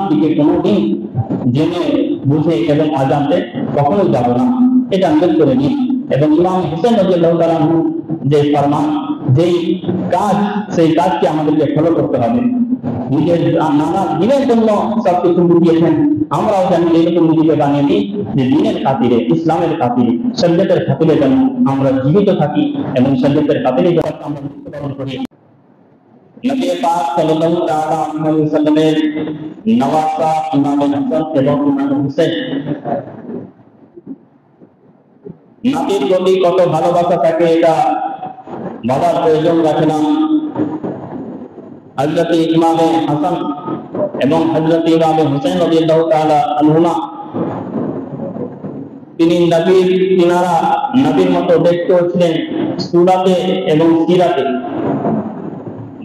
দিকে কোনোদিন জেনে বুঝে এবং অজান্তে কখনোই যাব না, এটা নিয়ত করে নিন। এবং ইমাম হোসেন রাদিয়াল্লাহু তাআলা আনহু যে ফরমান, যেই কাজ, সেই কাজকে আমাদেরকে ফলো করতে হবে। নিজের নানা দিনের জন্য সবকিছু লুটিয়েছেন, আমরাও যেন এরকম নিজেকে বানিয়ে নিই যে দিনের খাতিরে, ইসলামের খাতিরে, শরীয়তের খাতিরে যেন আমরা জীবিত থাকি এবং শরীয়তের খাতিরে যেন আমরা মৃত্যুবরণ করি। নবী পাক সাল্লাল্লাহু তাআলা আলাইহি ওয়াসাল্লামের নওয়াসা ইমাম হাসান এবং ইমাম হুসাইন, নাতির প্রতি কত ভালোবাসা থাকে এটা বলার প্রয়োজন রাখে না। হযরত ইমাম হাসান এবং হযরত ইমাম হুসাইন রাদিয়াল্লাহু তাআলা আনহুমা, তিনারা নবীর মতো দেখতেও ছিলেন, সূরাতে এবং সিরাতে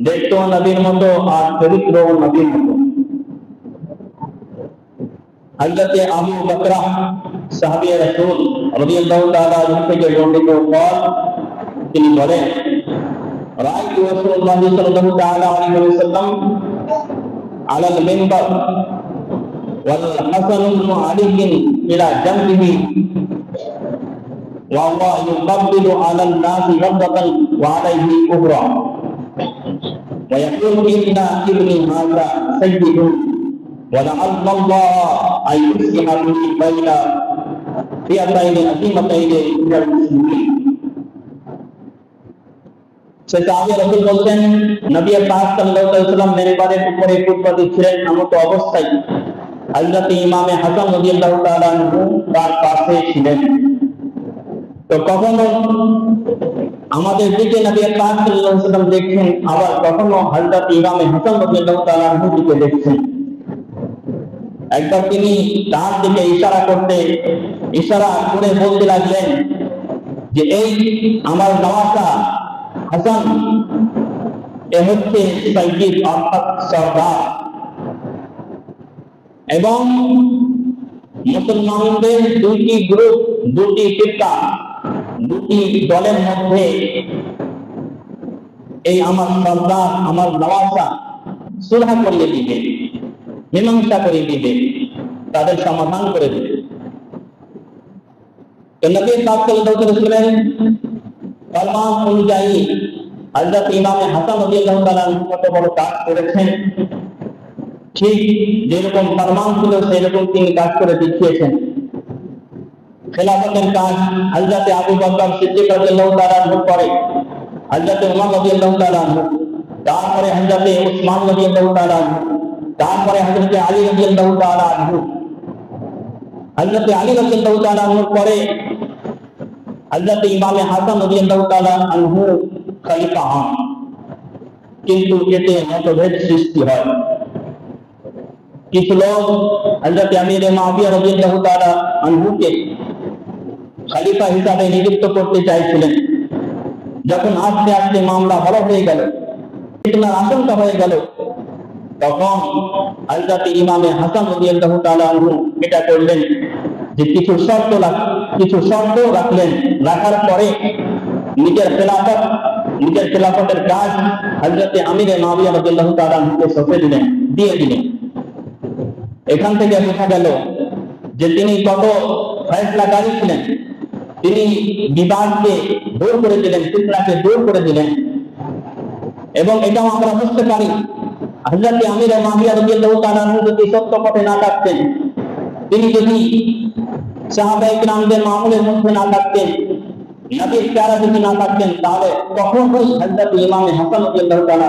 দেখতেও নবীর মতো আর চরিত্রও নবীর মতো। হযরত আবু বকর সাহাবী রাসূল রাদিয়াল্লাহু তাআলা আনহু থেকে বর্ণিত বল, তিনি বলেন, রাআইতু রাসূলুল্লাহ সাল্লাল্লাহু তাআলা আলাইহি ওয়াসাল্লাম আলাল মিনবার ওয়াল হাসান ইবনে আলী ইলা জামবিহি ওয়া হুয়া ইউকাব্বিলু আলান নাসি রাবতান ওয়া আলাইহি উখরা ওয়া ইয়াকুলু ইন্না ইবনি হাযা সাইয়্যিদুন ওয়া লা'আল্লাল্লাহ আন ইসলিহা বিহি বাইনা ফিআতাইনি আযীমাতাইনি মিনাল মুসলিমিন। সাহাবী রাসূল বলতেন, নবী পাক সাল্লাল্লাহু আলাইহি ওয়াসাল্লাম মিনবারের উপরে খুতবা দিচ্ছিলেন, এমত অবস্থায় হযরত ইমাম হাসান রাদিয়াল্লাহু তাআলা আনহু তার পাশে ছিলেন। তো কখনো আমাদের দিকে নবী পাক সাল্লাল্লাহু আলাইহি ওয়াসাল্লাম দেখছেন, আবার কখনো হযরত ইমাম হাসান রাদিয়াল্লাহু তাআলা আনহু দিকে দেখছেন। একবার তিনি তার দিকে ইশারা করে বলতে লাগলেন যে, এই আমার নওয়াসা হাসান, এ হচ্ছে সাইয়্যিদ অর্থাৎ সরদার। এবং মুসলমানদের দুটি গ্রুপ, দুটি ফিরকা, দুটি দলের মধ্যে এই আমার সরদার, আমার নওয়াসা সুলহ করিয়ে দিবে, মীমাংসা করে দিবে, তাদের সমাধান করে দিবে। তো নবী পাক সাল্লাল্লাহু আলাইহি ওয়াসাল্লাম ফরমান অনুযায়ী হযরত ইমাম হাসান রাদিয়াল্লাহু তাআলা কত বড় কাজ করেছেন, ঠিক যেরকম ফরমান ছিল সেরকম তিনি কাজ করে দেখিয়েছেন। খেলাফতের কাজ হযরত আবু বকর সিদ্দিক রাদিয়াল্লাহু তাআলা করে, হযরত উমর রাদিয়াল্লাহু তাআলা, তারপরে হযরত উসমান রাদিয়াল্লাহু তাআলা, তারপরে হযরত আলী রাদিয়াল্লাহু তাআলা আনহু, হযরত আলী রাদিয়াল্লাহু তাআলা আনহুর পরে হযরত ইমাম হাসান রাদিয়াল্লাহু তাআলা আনহু খলিফা হন। কিন্তু এতে মতভেদ সৃষ্টি হয়। কিছু লোক হযরত আমির মুআবিয়া রাদিয়াল্লাহু তাআলা আনহুকে খলিফা হিসাবে নিযুক্ত করতে চাইছিলেন। যখন আস্তে আস্তে মামলা বড় হয়ে গেল, ফিতনার আশঙ্কা হয়ে গেল, তখন হযরত ইমাম হাসান রাদিয়াল্লাহু তাআলা আনহু এটা করলেন যে কিছু শর্ত রাখলেন। রাখার পরে নিজের খেলাফতের কাজ হযরত আমির মুআবিয়া রাদিয়াল্লাহু তাআলা আনহুকে সঁপে দিয়ে দিলেন। এখান থেকে বোঝা গেল যে তিনি কত ফয়সালাকারী ছিলেন। তিনি বিবাদকে দূর করে দিলেন, ফিতনাকে দূর করে দিলেন। এবং এটাও আমরা বুঝতে পারি, হযরত আমির মুআবিয়া রাদিয়াল্লাহু তাআলা আনহু যদি সত্য পথে না থাকতেন, তিনি যদি সাহাবায়ে কিরামদের মামুলের মধ্যে না থাকতেন, নবীর প্যারা যদি না থাকতেন, তাহলে কখনোই হযরত ইমাম হাসান রাদিয়াল্লাহু তাআলা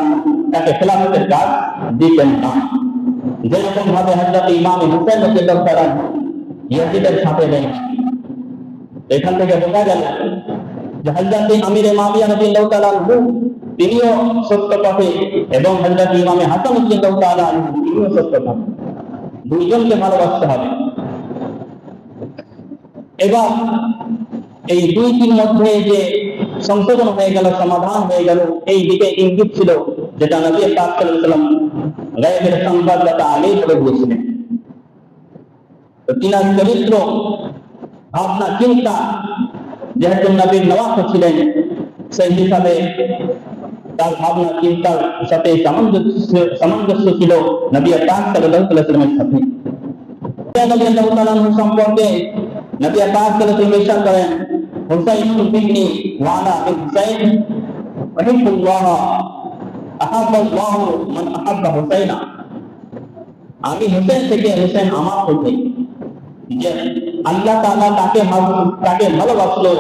তাকে খেলাফতের কাজ দিতেন না। যেরকম ভাবে হযরত ইমাম হুসাইন রাদিয়াল্লাহু তাআলা ইয়াজিদের সাথে নেই। এখান থেকে বোঝা গেল যে হযরত আমির মুআবিয়া রাদিয়াল্লাহু তাআলা তিনিও সত্য পথে এবং হযরত ইমাম হাসান রাদিয়াল্লাহু তাআলা তিনিও সত্য পথে। দুইজনকে ভালোবাসতে হবে। এবার এই দুইটির মধ্যে যে সংশোধন হয়ে গেল, সমাধান হয়ে গেল, এই দিকে ইঙ্গিত ছিল, যেটা নবী পাক সাল্লাল্লাহু আলাইহি ওয়াসাল্লাম গায়বের সংবাদদাতা আলী করে দিয়েছিলেন। তো তিনার চরিত্র, ভাবনা, চিন্তা, যেহেতু নবীর নওয়াসা ছিলেন, সেই হিসাবে তার ভাবনা চিন্তার সাথে সামঞ্জস্য ছিল নবী পাক সাল্লাল্লাহু আলাইহি ওয়াসাল্লামের সাথে। রাদিয়াল্লাহু তাআলা আনহু সম্পর্কে নবী পাক সাল্লাল্লাহু আলাইহি ওয়াসাল্লাম ইরশাদ করেন, হুসাইনুন মিন্নি ওয়া আনা মিন হুসাইন উহিব্বুল্লাহ আহাব্বাল্লাহু মান আহাব্বা হুসাইনা। আমি হুসাইন থেকে, হুসাইন আমার থেকে। যে আল্লাহ তাআলা তাকে ভালোবাসলো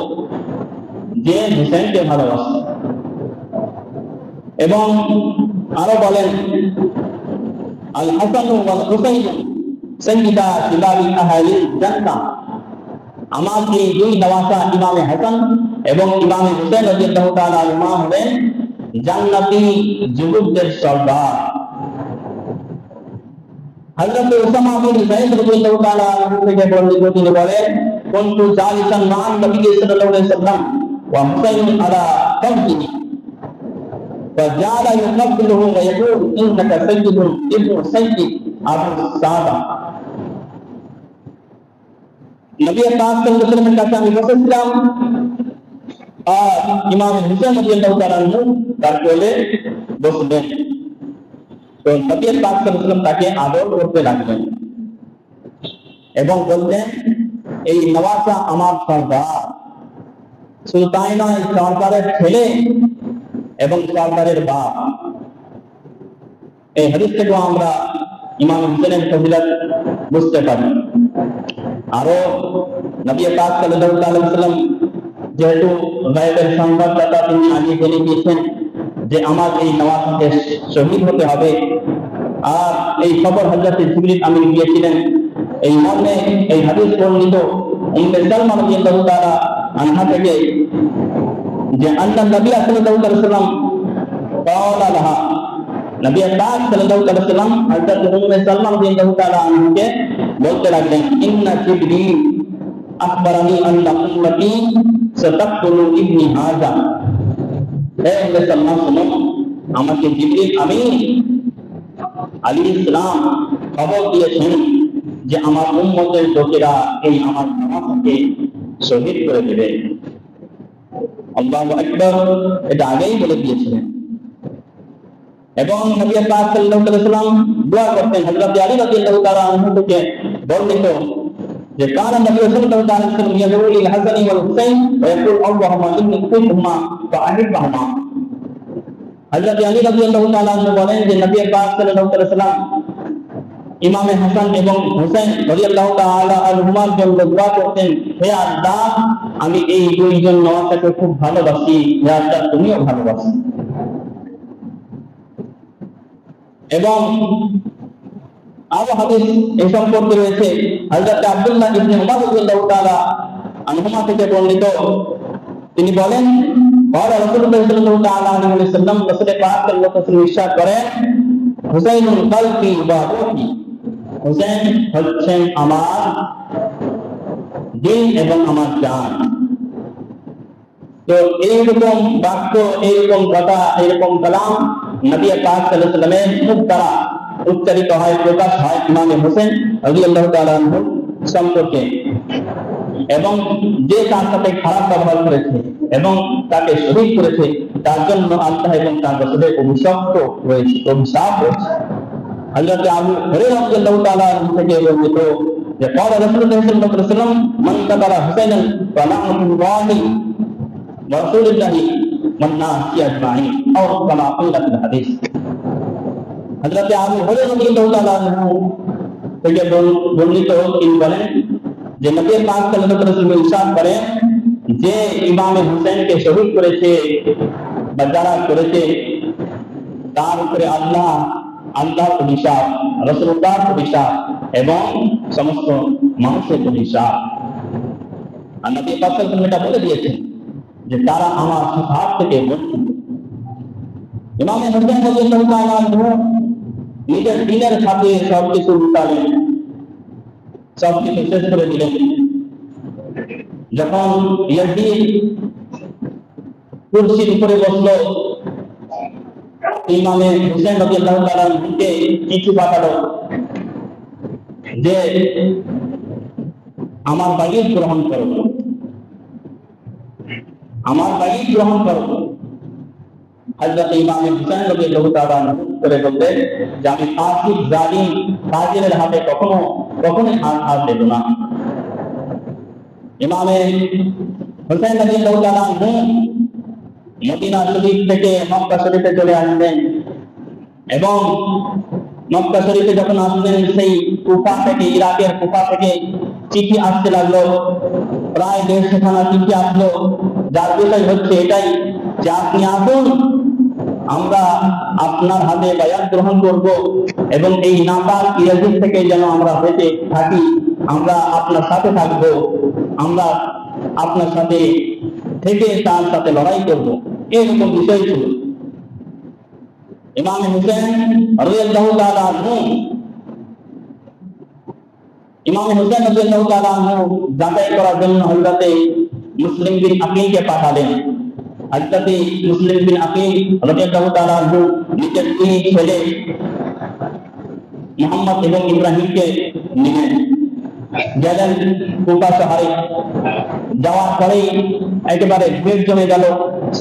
যে হুসাইনকে ভালোবাসলো। এবং আরো বলেন, আল হাসান ওয়াল হুসাইন সাইয়্যিদা শিবাবি আহলিল জান্নাহ। আমার এই দুই নওয়াসা ইমামে হাসান এবং ইমামে হুসাইন রাদিয়াল্লাহু তাআলা আনহুমা হলেন জান্নাতি যুবকদের সর্দার। হযরত উসামা বিন যায়েদ রাদিয়াল্লাহু তাআলা আনহু থেকে বর্ণিত, তিনি বলেন, কুনতু জালিসান মা'আন নবী সাল্লাল্লাহু আলাইহি ওয়াসাল্লাম ওয়া হুসাইন আলা ফারদিহি فجعل يقبله ويقول انك سيد ابن سيد ابو السعدة। নবী পাক সাল্লাল্লাহু আলাইহি ওয়াসাল্লামের কাছে আমি বসেছিলাম আর ইমাম হুসাইন রাদিয়াল্লাহু তাআলা আনহু তার কোলে বসলেন। তো নবী পাক সাল্লাল্লাহু আলাইহি ওয়াসাল্লাম তাকে আদর করতে লাগলেন এবং বললেন, এই নওয়াসা আমার সর্দার, শুধু তাই নয়, সর্দারের ছেলে এবং সর্দারের বাপ। এই হাদিস থেকে আমরা ইমাম হুসাইনের ফজিলত বুঝতে পারি। আরো নবী পাক সাল্লাল্লাহু আলাইহি ওয়াসাল্লাম যেহেতু গায়বের সংবাদদাতা, তিনি আগে জেনে গিয়েছেন যে আমার এই নওয়াসাকে শহীদ হতে হবে। আর এই খবর হযরত জিবরিল আমিন দিয়েছিলেন। এই মর্মে এই হাদিস বর্ণিত উম্মে সালমা রাদিয়াল্লাহু তাআলা আনহা থেকে যে আল্লাহ নবী সাল্লাল্লাহু আলাইহি ওয়াসাল্লাম ক্বালা লাহা, নবী পাক সাল্লাল্লাহু আলাইহি ওয়াসাল্লাম হযরত উম্মে সালমা রাদিয়াল্লাহু তাআলা আনহাকে বলতে লাগলেন, ইন্না জিবরিল আখবারানি আন্না উম্মতি সাতাকতুলু ইবনি হাযা। হে উম্মে সালমা, শুনো, আমাকে জিবরিল আমিন আলাইহিস সালাম খবর দিয়েছেন যে আমার উম্মতের লোকেরা এই আমার নামাজকে শহীদ করে দেবে। আল্লাহু আকবার, এটা আগেই বলে দিয়েছিলেন। এবং নবী পাক সাল্লাল্লাহু আলাইহি ওয়াসাল্লাম দোয়া করতেন। হযরত আলী রাদিয়াল্লাহু তাআলা আনহু থেকে বর্ণিত যে কানা নবী সাল্লাল্লাহু আলাইহি ওয়াসাল্লাম ইয়াদউ ইল হাসান ওয়াল হুসাইন ওয়া ইয়াকুল আল্লাহুম্মা ইন্নী উহিব্বুহুমা ফাআহিব্বহুমা। হযরত আলী রাদিয়াল্লাহু তাআলা আনহু বলেন যে নবী পাক সাল্লাল্লাহু আলাইহি ওয়াসাল্লাম ইমামে হাসান এবং হুসাইন রাদিয়াল্লাহু তাআলা আনহুমার জন্য দোয়া করতেন, হে আল্লাহ, আমি এই দুইজন নওয়াসাকে খুব ভালোবাসি, হে আল্লাহ, তুমিও ভালোবাসো। এবং আরো হাদিস এই সম্পর্কে রয়েছে। হযরত আব্দুল্লাহ ইবনে উমর রাদিয়াল্লাহু তাআলা আনহুমা থেকে বর্ণিত, তিনি বলেন, ওয়া রাসূলুল্লাহ সাল্লাল্লাহু তাআলা আলাইহি ওয়াসাল্লাম রাসূল পাক সাল্লাল্লাহু আলাইহি ওয়াসাল্লাম ইরশাদ করেন, হুসাইনুল কলবি ওয়া রূহি। হুসাইন হচ্ছেন আমার দিল এবং আমার জান। তো এইরকম বাক্য, এইরকম কথা, এইরকম কালাম নবী পাক সাল্লাল্লাহু আলাইহি ওয়াসাল্লামের মুখ দ্বারা উচ্চারিত হয়, প্রকাশ হয় ইমামে হোসেন রাদিয়াল্লাহু তাআলা আনহু সম্পর্কে। এবং যে তার সাথে খারাপ ব্যবহার করেছে এবং তাকে শহীদ করেছে, তার জন্য আল্লাহ এবং তার রাসূলের অভিশাপ রয়েছে। হযরত আবু হুরায়রা রাদিয়াল্লাহু তাআলা আনহু থেকে বর্ণিত যে ক্বালা রাসূলুল্লাহ সাল্লাল্লাহু আলাইহি ওয়াসাল্লাম, মান কাতালা হুসাইনান ফালা'নাতুল্লাহি ওয়া রাসূলিল্লাহি ওয়ান নাসি আজমাইন, আও কামা ক্বালা ফিল হাদিস। হযরত আবু হুরায়রা রাদিয়াল্লাহু তাআলা আনহু থেকে বর্ণিত, তিনি বলেন যে নবী পাক সাল্লাল্লাহু আলাইহি ওয়াসাল্লাম ইরশাদ করেন যে ইমামে হুসাইনকে শহীদ করেছে বা যারা করেছে, তার উপরে আল্লাহর অভিশাপ, রাসূলুল্লাহর অভিশাপ এবং সমস্ত মানুষের অভিশাপ। আর নবী পাক সাল্লাল্লাহু আলাইহি ওয়াসাল্লাম এটা বলে দিয়েছেন যে তারা আমার হাত থেকে বঞ্চিত। ইমামে হুসাইন রাদিয়াল্লাহু তাআলা আনহু নিজের দিনের সাথে সবকিছু উল্টালেন, সবকিছু শেষ করে দিলেন। যখন ইয়াজিদ কুরসির উপরে বসলো, ইমামে হুসাইন রাদিয়াল্লাহু তাআলা আনহুকে চিঠি পাঠালো যে আমার বাইত গ্রহণ করো, আমার বাইত গ্রহণ করো। হযরত ইমাম হুসাইন রাদিয়াল্লাহু তাআলা করে বললেন যে আমি ফাসিক জালিম ফাজিলের হাতে কখনোই হাত দেব না। ইমাম হুসাইন রাদিয়াল্লাহু তাআলা মদিনা শরীফ থেকে মক্কা শরীফে চলে আসলেন এবং মক্কা শরীফে যখন আসলেন সেই কুফা থেকে, ইরাকের কুফা থেকে চিঠি আসতে লাগলো, প্রায় 150 খানা চিঠি আসলো, যার বিষয় হচ্ছে এটাই যে আপনি আসুন, আমরা আপনার হাতে বায়াত গ্রহণ করব এবং এই নাপাক ইয়াজিদ থেকে যেন আমরা বেঁচে থাকি, আমরা আপনার সাথে থাকবো, আমরা আপনার সাথে থেকে তার সাথে লড়াই করব, এরকম বিষয় ছিল। ইমাম হুসাইন রাদিয়াল্লাহু তাআলা আনহু যাচাই করার জন্য হযরতে মুসলিম বিন আকিলকে পাঠালেন। হযরতে মুসলিম বিন আকিল রাদিয়াল্লাহু তাআলা আনহু নিজের দুই ছেলে মুহাম্মদ এবং ইব্রাহিমকে নিলেন, গেলেন কুফা শহরে। যাওয়ার পরেই একেবারে ভিড় জমে গেল,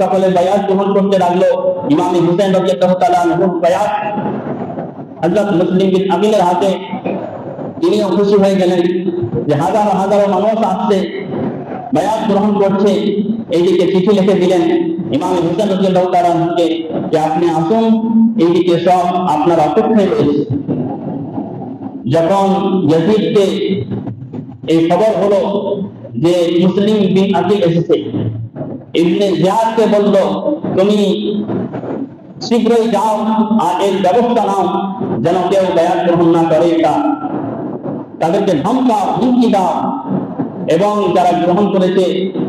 সকলে বায়াত গ্রহণ করতে লাগলো। ইমাম হুসাইন রাদিয়াল্লাহু তাআলা আনহু বায়াত হযরত মুসলিম বিন আকিলের হাতে, তিনিও খুশি হয়ে গেলেন যে হাজারো হাজারো মানুষ আসছে, বায়াত গ্রহণ করছে। এইদিকে চিঠি লিখে দিলেন ইমাম হুসাইন রাদিয়াল্লাহু তাআলা আনহুকে যে আপনি আসুন, এইদিকে সব আপনার অপেক্ষায় রয়েছে। যখন ইয়াজিদকে এই খবর হলো যে মুসলিম বিন আকিল এসেছে, ইবনে জিয়াদকে বলল তুমি শীঘ্রই যাও আর এর ব্যবস্থা নাও যেন কেউ বায়াত গ্রহণ না করে, তাদেরকে ধমকাও, হুমকি দাও এবং যারা গ্রহণ করেছে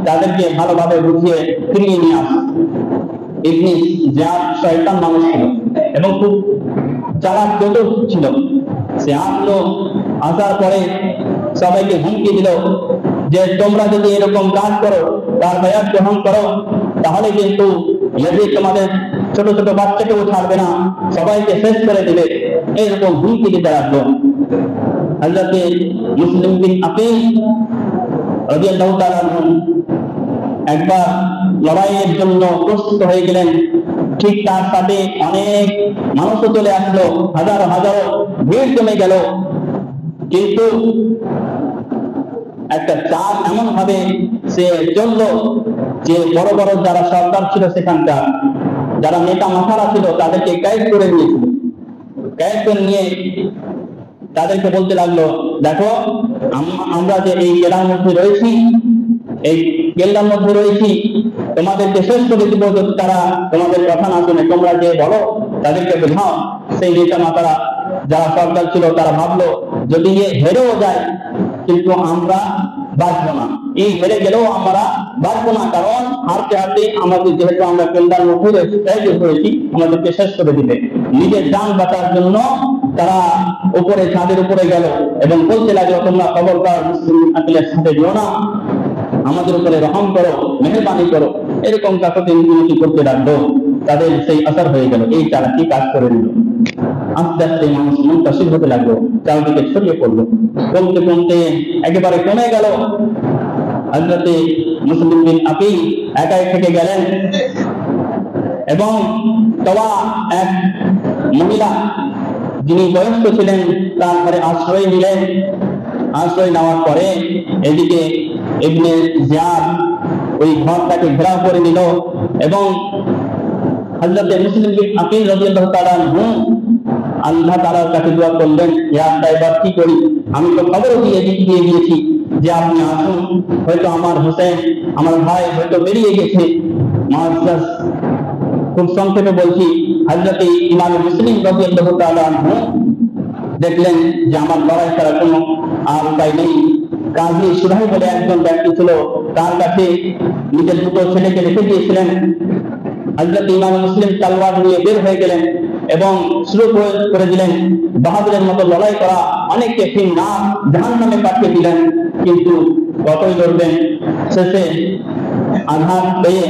তাদেরকে ভালোভাবে বুঝিয়ে ফিরিয়ে নিয়ে আস। ইবনে জিয়াদ শয়তান মানুষ ছিল এবং খুব চালাক চতুর ছিল। সে আসলো, আসার পরে সবাইকে হুমকি দিল যে তোমরা যদি এরকম কাজ করো, তার বায়াত গ্রহণ করো, তাহলে কিন্তু ইয়াজিদ তোমাদের ছোট ছোট বাচ্চাকেও ছাড়বে না, সবাইকে শেষ করে দিবে, এরকম হুমকি দিতে লাগলো। হযরতে মুসলিম বিন আকিল রাদিয়াল্লাহু তাআলা আনহু একবার লড়াইয়ের জন্য প্রস্তুত হয়ে গেলেন। ঠিক তার সাথে অনেক মানুষও চলে আসলো, হাজারো হাজারো ভিড় জমে গেল। কিন্তু একটা চাল এমন ভাবে সে চললো যে বড় বড় যারা সরকার ছিল সেখানকার, যারা নেতা মাথারা ছিল, তাদেরকে ক্যাদ করে নিয়েছিল। ক্যাদ করে নিয়ে তাদেরকে বলতে লাগলো, দেখো আমরা যে এই কেল্লার মধ্যে রয়েছি, এই কেল্লার মধ্যে রয়েছি, তোমাদেরকে শেষ করে দিব যদি তারা তোমাদের কথা না শুনে, তোমরা যে বলো তাদেরকে বোঝাও। সেই নেতা মাতারা যারা সরকার ছিল তারা ভাবলো যদি হেরেও যায় কিন্তু আমরা বাঁচবো না, এই হেরে গেলেও আমরা বাঁচবো না, কারণ হারতে হারতে আমাদের যেহেতু আমরা কেন্দ্রের মধ্যে হয়েছি আমাদেরকে শেষ করে দিবে। নিজের জান বাঁচার জন্য তারা উপরে ছাদের উপরে গেল এবং বলতে লাগলো তোমরা খবরদার মুসলিম আকিলের সাথে যেও না, আমাদের উপরে রহম করো, মেহরবানি করো, এরকম কাকতে উন্নতি করতে লাগলো। তাদের সেই আসার হয়ে গেল, এই চালাকি কাজ করে নিল। আস্তে আস্তে মানুষ মুনতাসির হতে লাগলো, চারদিকে ছড়িয়ে পড়লো, কমতে কমতে একেবারে কমে গেল। হযরতে মুসলিম বিন আকিল একাই থেকে গেলেন এবং তওয়া এক মহিলা যিনি বয়স্ক ছিলেন তার ঘরে আশ্রয় নিলেন। আশ্রয় নেওয়ার পরে এদিকে ইবনে জিয়াদ ওই ঘরটাকে ঘেরাও করে নিল এবং হযরতে মুসলিম বিন আকিল রাদিয়াল্লাহু তাআলা আনহু আল্লাহ তাআলার কাছে দোয়া করলেন, ইয়া আল্লাহ এবার কি করি, আমি তো খবরও দিয়ে দিয়েছি যে আপনি আসুন, হয়তো আমার হোসেন আমার ভাই হয়তো বেরিয়ে গেছে। খুব সংক্ষেপে বলছি, হযরতে ইমাম মুসলিম রাদিয়াল্লাহু তাআলা আনহু দেখলেন যে আমার লড়াই করার কোনো আর উপায় নেই। কাজী সুরাই বলে একজন ব্যক্তি ছিল, তার কাছে নিজের দুটো ছেলেকে রেখে দিয়েছিলেন। হযরত ইমাম মুসলিম তলোয়ার নিয়ে বের হয়ে গেলেন এবং শুরু করে দিলেন বাহাদুরের মতো লড়াই করা। অনেককে ফির না জাহান্নামে পাঠিয়ে দিলেন, কিন্তু কতই লড়বেন, শেষে আঘাত পেয়ে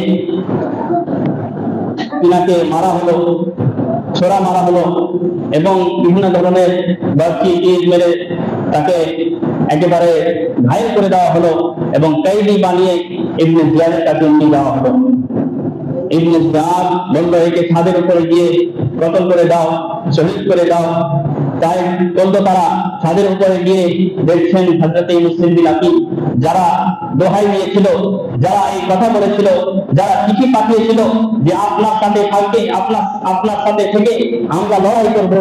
তিনাকে মারা হলো, ছোড়া মারা হলো এবং বিভিন্ন ধরনের বাকি তীর মেরে তাকে একেবারে ঘায়েল করে দেওয়া হলো এবং কয়েদি বানিয়ে ইবনে জিয়াদের কাছে নিয়ে যাওয়া হলো। ইবনে জিয়াদ বলল একে ছাদের উপরে গিয়ে কতল করে দাও, শহীদ করে দাও। তাই বলল তারা ছাদের উপরে গিয়ে দেখছেন হযরতে মুসলিম বিন আকিল যারা দোহাই দিয়েছিল, যারা এই কথা বলেছিল, যারা চিঠি পাঠিয়েছিল যে আপনার সাথে থাকবে, আপনার সাথে থেকে আমরা লড়াই করব,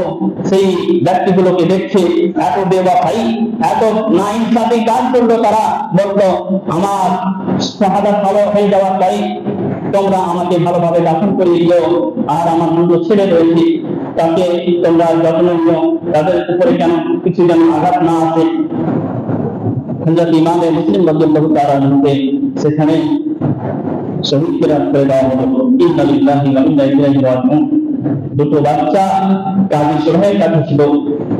সেই ব্যক্তিগুলোকে দেখছে এত বেওয়াফাই, এত নাইনসাফি কাজ করলো। তারা বলল আমার শাহাদাত ভালো হয়ে যাওয়ার পরে তোমরা আমাকে ভালোভাবে দাফন করে দিও, আর আমার মূল্য ছেড়ে রয়েছে তাকে তোমরা যত্ন নিও, তাদের উপরে কেন কিছু যেন আঘাত না আসে। হযরত ইমামে মুসলিম রাদিয়াল্লাহু তাআলা আনহুকে সেখানে শহীদ করে দেওয়া হলো। ইন্না লিল্লাহি ওয়া ইন্না ইলাইহি রাজিউন। দুটো বাচ্চা কাজী সুহাইল কাছে ছিল।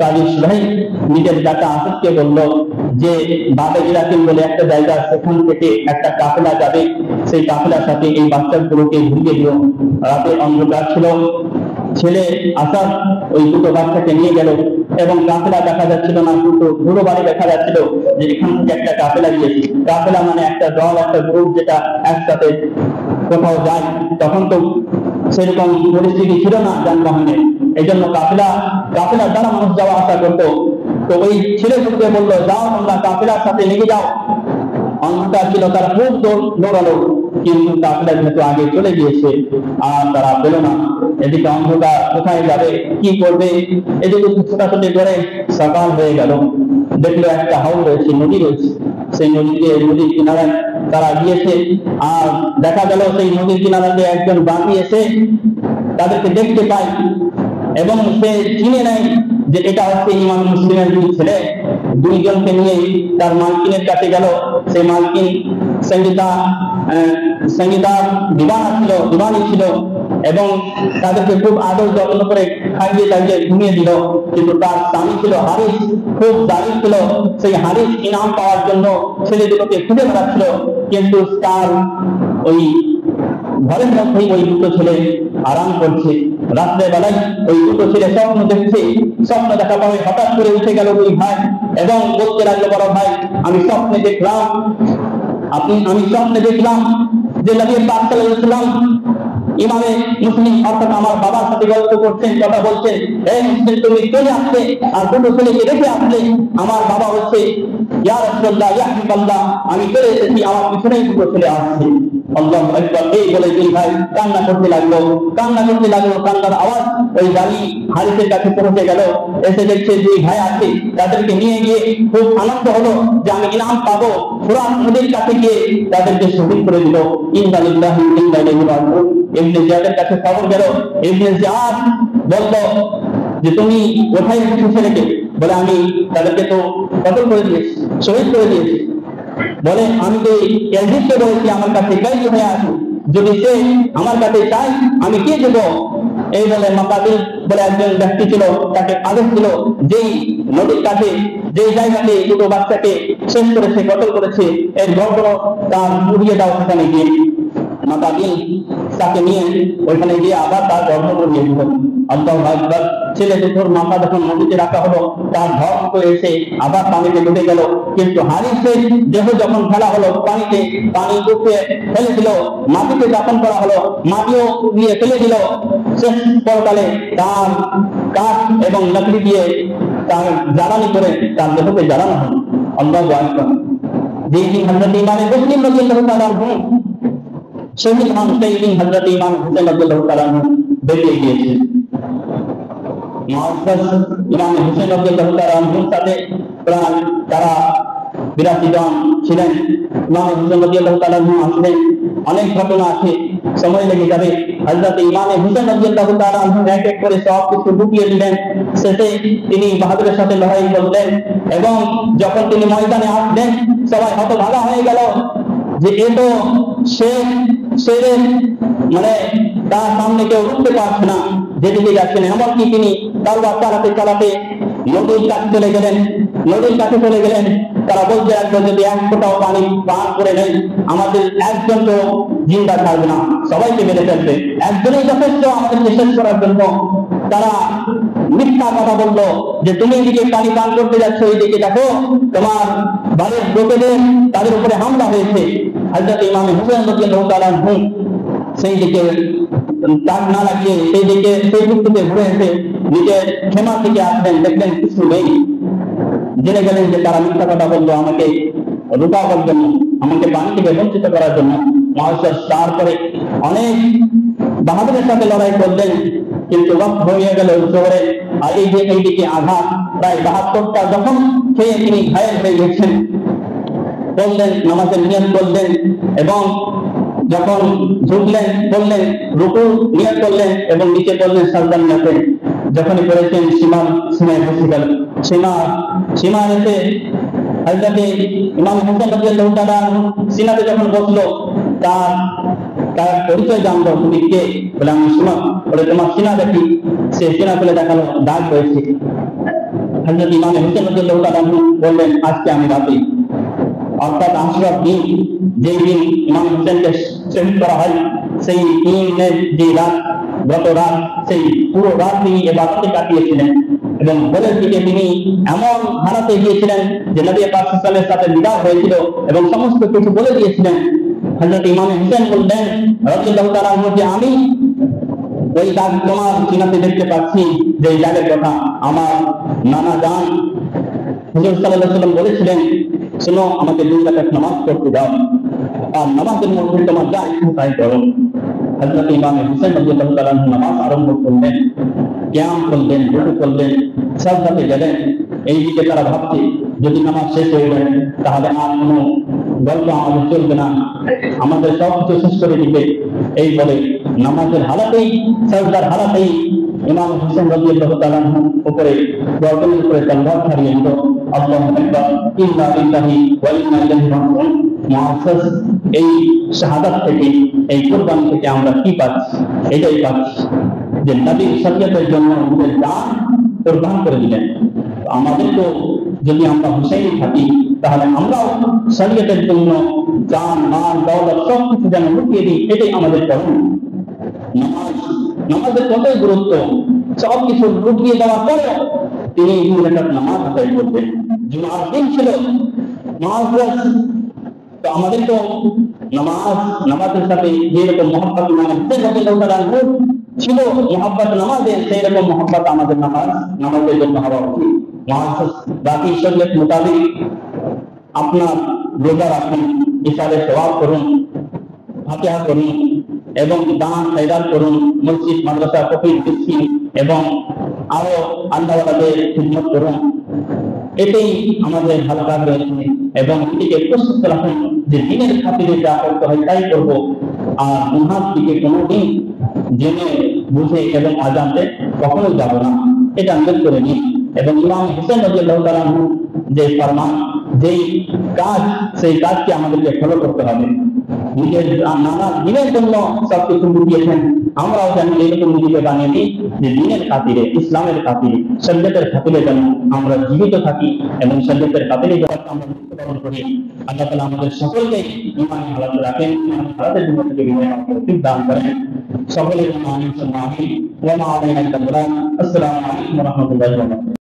কাজী সুহাইল নিজের দাদা আসিফকে বলল যে বাদে ইরাকিন বলে একটা জায়গা, সেখান থেকে একটা কাফেলা যাবে, সেই কাফেলার সাথে এই বাচ্চাগুলোকে ঘুরিয়ে দিও। রাতে অন্ধকার ছিল, ছেলে আসাদ ওই দুটো বাচ্চাকে নিয়ে গেল এবং কাফেলা দেখা যাচ্ছিল না, দুটো ধুলো বাড়ি দেখা যাচ্ছিল যে এখান থেকে একটা কাফেলা গিয়েছে। কাফেলা মানে একটা দল, একটা গ্রুপ যেটা একসাথে কোথাও যায়। তখন তো সেরকম পরিস্থিতি ছিল না যানবাহনের, এই জন্য কাফেলার দ্বারা মানুষ যাওয়া আসা করতো। তো ওই ছেলেগুলোকে বললো যাও তোমরা কাফেলার সাথে লেগে যাও। অন্ধকার ছিল, তারা খুব দৌড়ালো, কিন্তু কাফেলা যেহেতু আগে চলে গিয়েছে আর তারা পেল না। এদিকে অন্ধকার, কোথায় যাবে, কি করবে, এদিকে ছোটাছুটি করে সকাল হয়ে গেল। দেখলো একটা হাওর রয়েছে, নদী রয়েছে, সেই নদীর কিনারায় তারা গিয়েছে। আর দেখা গেল সেই নদীর কিনারাতে একজন বাঁধি এসে তাদেরকে দেখতে পায় এবং সে চিনে নেয় যে এটা হচ্ছে ইমাম মুসলিমের দুই ছেলে। দুইজনকে নিয়ে তার মালকিনের কাছে গেল। সেই মালকিন সঙ্গীতা দিবানি ছিল এবং তাদেরকে খুব আদর যত্ন করে খাইয়ে দাইয়ে ঘুমিয়ে দিল। কিন্তু তার স্বামী ছিল হারিস, খুব জালিম ছিল। সেই হারিস ইনাম পাওয়ার জন্য ছেলেগুলোকে খুঁজে বেড়াচ্ছিল, কিন্তু তার ওই ঘরের মধ্যেই ওই দুটো ছেলে আরাম করছে। রাত্রে বেলায় ওই দুটো ছেলে স্বপ্ন দেখছে। স্বপ্ন দেখা পরে হঠাৎ করে উঠে গেল দুই ভাই এবং বলতে লাগলো, বড় ভাই আমি স্বপ্নে দেখলাম যে নবী পাক সাল্লাল্লাহু আলাইহি ওয়াসাল্লাম ইমামে মুসলিম অর্থাৎ আমার বাবার সাথে গল্প করছেন, কথা বলছেন। এই মুসলিম তুমি চলে আসলে আর দুটো ছেলেকে রেখে আসলে। আমার বাবা হচ্ছে ইয়া রাসূলুল্লাহ, ইয়া হাবিবাল্লাহ, আমি চলে এসেছি, আমার পিছনেই দুটো ছেলে আসছে। আল্লাহু আকবার। এই বলে দুই ভাই কান্না করতে লাগলো। কান্নার আওয়াজ ওই গাড়ি হারিসের কাছে পৌঁছে গেল। এসে দেখছে দুই ভাই আছে, তাদেরকে নিয়ে গিয়ে খুব আনন্দ হলো যে আমি ইনাম পাবো। ফুরাত নদীর কাছে গিয়ে তাদেরকে শহীদ করে দিল। ইন্না লিল্লাহি ওয়া ইন্না ইলাইহি রাজিউন। ইবনে জিয়াদের কাছে খবর গেল। ইবনে জিয়াদ বলল যে তুমি কোথায় রেখেছো ছেলেকে? বলে আমি তাদেরকে তো কতল করে দিয়েছি, শহীদ করে দিয়েছি। বলে আমি তো ইয়াজিদকে বলেছি আমার কাছে গাইব হয়ে আছে, যদি সে আমার কাছে চাই আমি কি দেব? এই বলে মাকাবিল বলে একজন ব্যক্তি ছিল, তাকে আদেশ দিল যেই নদীর কাছে যেই জায়গাতে দুটো বাচ্চাকে শেষ করেছে, কতল করেছে, এর গর্ব তার উড়িয়ে দাও। সেখানে গিয়ে মাকাবিল তাকে নিয়ে ওইখানে গিয়ে আবার তার গর্ব উড়িয়ে দিল। আল্লাহু আকবার। ছেলে দুটোর মাথা যখন নদীতে রাখা হলো, তার ধর করে এসে আবার পানিতে ডুবে গেল। কিন্তু হারিসের দেহ যখন ফেলা হলো পানিতে, পানি উঠে ফেলে দিল, মাটিতে দাফন করা হলো, মাটিও দিয়ে ফেলে দিল। শেষ পরকালে তার কাঠ এবং লাকড়ি দিয়ে তার জ্বালানি করে তার দেহকে জ্বালানো হলো। আল্লাহু আকবার। যেই দিন হযরত ইমামে মুসলিম রাদিয়াল্লাহু তাআলা আনহু শহীদ হন, সেই দিন হযরত ইমাম হুসাইন রাদিয়াল্লাহু তাআলা আনহু বেরিয়ে গিয়েছেন। ইমাম হুসাইন রাদিয়াল্লাহু তাআলা আনহুর সাথে প্রায় তারা 82 জন ছিলেন। ইমাম হুসাইন রাদিয়াল্লাহু তাআলা আনহু আসলেন। অনেক ঘটনা আছে, সময় লেগে যাবে। হযরত ইমাম হুসাইন রাদিয়াল্লাহু তাআলা আনহু এক এক করে সব কিছু ঢুকিয়ে দিলেন। শেষে তিনি বাহাদুরের সাথে লড়াই করলেন এবং যখন তিনি ময়দানে আসলেন সবাই হতভাগা হয়ে গেল যে এ তো শেরের মানে তার সামনে কেউ উঠতে পারছে না, যেদিকে যাচ্ছেন। এমনকি তিনি তরবার চালাতে নদীর কাছে চলে গেলেন। তারা বলতে লাগলো যদি এক ফোঁটাও পানি পান করে নেই আমাদের একজন তো জিন্দা থাকবে না, সবাইকে মেরে ফেলবে, একজনই যথেষ্ট আমাদেরকে শেষ করার জন্য। তারা মিথ্যা কথা বললো যে তুমি এদিকে পানি পান করতে যাচ্ছ, এইদিকে দেখো তোমার বাড়ির লোকেদের তাদের উপরে হামলা হয়েছে। হযরত ইমাম হুসাইন রাদিয়াল্লাহু তাআলা আনহু সেই দিকে তাক না লাগিয়ে সেই দিক থেকে ঘুরে এসে নিজের ক্ষমা থেকে আসলেন, দেখলেন কিছু নেই, জেনে গেলেন যে তারা মিথ্যা কথা বললো আমাকে রূপাবার জন্য, আমাকে পানি থেকে বঞ্চিত করার জন্য। মহাশয় তারপরে অনেক বাহাদুরের সাথে লড়াই করলেন, কিন্তু ওয়াক্ত হয়ে গেল জোরে। আর এই যে এইদিকে আঘাত প্রায় 72টা যখন খেয়ে তিনি ঘায়েল হয়ে গেছেন, বললেন নামাজের নিয়ত করলেন এবং যখন ঝুঁকলেন বললেন রুকু নিয়ত করলেন এবং নিচে করলেন সাজদা নিয়তে। যখনই করেছেন সীমায় বসে গেল। সীমা এসে হযরতে ইমাম হোসেন রাদিয়াল্লাহু তাআলা সিনাতে যখন বসলো, তার পরিচয় জানলো, তুমি কে? বলে আমি সীমা। বলে তোমার সিনা দেখি। সে সিনা খুলে দেখালো দাগ হয়েছে। হযরত ইমাম হোসেন রাদিয়াল্লাহু তাআলা বললেন আজকে আমি রাতে, অর্থাৎ আশরাফ দিন, যেই দিন ইমাম হোসেনকে শহীদ করা হয়, সেই দিনের যে রাত, গত রাত, সেই পুরো রাত তিনি ইবাদতে কাটিয়েছিলেন এবং ভোরের দিকে তিনি এমন হারাতে গিয়েছিলেন যে নবী পাক সাল্লাল্লাহু আলাইহি ওয়াসাল্লামের সাথে বিদায় হয়েছিল এবং সমস্ত কিছু বলে দিয়েছিলেন। হযরত ইমাম হোসেন বললেন রাদিয়াল্লাহু তাআলা আনহু যে আমি ওই দাগ তোমার সিনাতে দেখতে পাচ্ছি, যে দাগের কথা আমার নানা জান হুজুর সাল্লাল্লাহু আলাইহি ওয়াসাল্লাম বলেছিলেন, শোনো আমাকে 2 রাকাত নামাজ পড়তে দাও আর নামাজের মধ্যে তোমার যা ইচ্ছা তাই করো। হযরত ইমাম হোসেন রাদিয়াল্লাহু তাআলা নামাজ আরম্ভ করলেন, কিয়াম করলেন, রুকু করলেন, সাজদাতে গেলেন। এইদিকে তারা ভাবছে যদি নামাজ শেষ হয়ে যায় তাহলে আর কোনো গল্প আমাদের চলবে না, আমাদের সব কিছু শেষ করে দিবে। এই বলে নামাজের হালাতেই, সাজদার হালাতেই ইমাম হোসেন রাদিয়াল্লাহু তাআলা উপরে গর্দনের উপরে তলোয়ার ছাড়িয়ে দিল। আল্লাহু আকবার, ইন্না লিল্লাহি ওয়া ইন্না ইলাইহি রাজিউন। মুআজ্জাজ এই শাহাদাত থেকে, এই কুরবানি থেকে আমরা কি পাচ্ছি? এটাই পাচ্ছি যে নবী শরীয়তের জন্য নিজের জান কুরবান করে দিলেন। আমাদের তো যদি আমরা হুসাইনি থাকি তাহলে আমরাও শরীয়তের জন্য জান, মাল, দৌলত সব কিছু যেন লুটিয়ে দিই, এটাই আমাদের করণ। নামাজের কতই গুরুত্ব, সব কিছু লুটিয়ে দেওয়ার পরে তিনি 2 রাকাত নামাজ আদায় করবেন। জুমার দিন ছিল, তো আমাদের তো নামাজের সাথে যেরকম মহব্বত ছিল, মহব্বত নামাজের সেই রকম মহব্বত আমাদের নামাজের জন্য হওয়া উচিত। বাকি শরীয়ত মোতাবেক আপনার রোজা রাখুন, ইশারে সওয়াব করুন, ফাতিহা করুন এবং দান খয়রাত করুন, মসজিদ মাদ্রাসা ফকির মিসকিন এবং আরো আল্লাহওয়ালাদের খিদমত করুন। এটাই আমাদের ভালো কাজ রয়েছে এবং এটিকে প্রস্তুত রাখুন যে দিনের খাতিরে যা করতে হয় তাই করবো, আর গুনার দিকে কোনোদিন জেনে বুঝে এবং অজান্তে কখনোই যাব না, এটা নিয়ত করে নিন। এবং ইমাম হোসেন রাদিয়াল্লাহু তাআলা আনহু যে ফরমান, যেই কাজ, সেই কাজকে আমাদেরকে ফলো করতে হবে। নিজের নানা দিনের জন্য সবকিছু লুটিয়েছেন, আমরাও যেন এরকম নিজেকে বানিয়ে নিই যে দিনের খাতিরে, ইসলামের খাতিরে, শরীয়তের খাতিরে যেন আমরা জীবিত থাকি এবং শরীয়তের খাতিরে যখন আমরা মৃত্যুবরণ করি। আল্লাহ তাআলা আমাদের সকলকে ঈমানে হালাত রাখেন, হালাতের জীবন থেকে বিদায় দান করেন। সকলের জন্য আমিন। ওয়া মা আলাইনা ইল্লাল বালাগ। আসসালামু আলাইকুম ওয়া রাহমাতুল্লাহি ওয়া বারাকাতুহু।